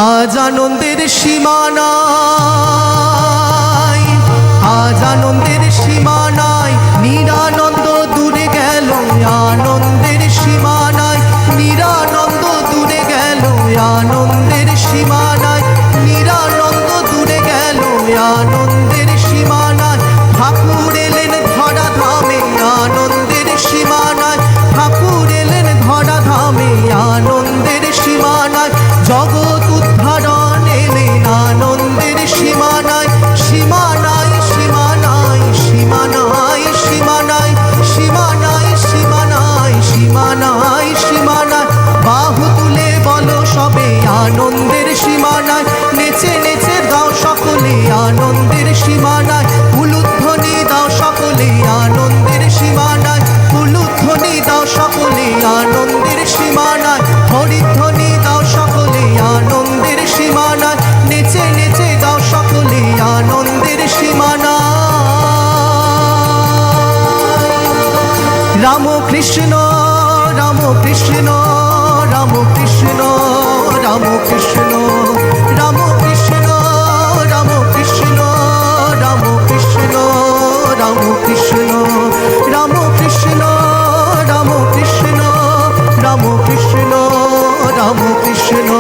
আজ আনন্দের সীমা নাই, আজ আনন্দের সীমা নাই, নিরানন্দ দূরে গেল আনন্দের সীমা নাই, নিরানন্দ দূরে গেল আনন্দের সীমা নাই, নিরানন্দ দূরে গেল আনন্দের সীমা নাই। ঠাকুর এলেন ধরা ধামে আনন্দের সীমা নাই, ঠাকুর এলেন ধরা ধামে আনন্দের সীমা নাই, জগৎ উদ্ধারণ এলেন আনন্দের সীমা নাই, সীমা নাই, সীমা নাই, সীমা নাই, সীমা নাই, সীমা নাই, সীমা নাই, সীমা নাই, সীমা নাই। বাহু তুলে বলো সবে আনন্দের সীমা নাই, নেচে নেচে দাও সকলে আনন্দের সীমা নাই, উলুধ্বনি দাও সকলে আনন্দের সীমা নাই, উলুধ্বনি দাও সকলে আনন্দের সীমা নাই, হরিধ্বনি দাও সকলে আনন্দের সীমা নাই, নেচে নেচে দাও সকলে আনন্দের সীমা নাই। রাম কৃষ্ণ রাম কৃষ্ণ রাম কৃষ্ণ রাম কৃষ্ণ রাম কৃষ্ণ রাম কৃষ্ণ রাম কৃষ্ণ রাম কৃষ্ণ রাম কৃষ্ণ রাম কৃষ্ণ রাম কৃষ্ণ রাম কৃষ্ণ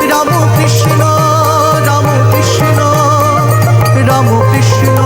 রাম কৃষ্ণ রাম কৃষ্ণ রাম কৃষ্ণ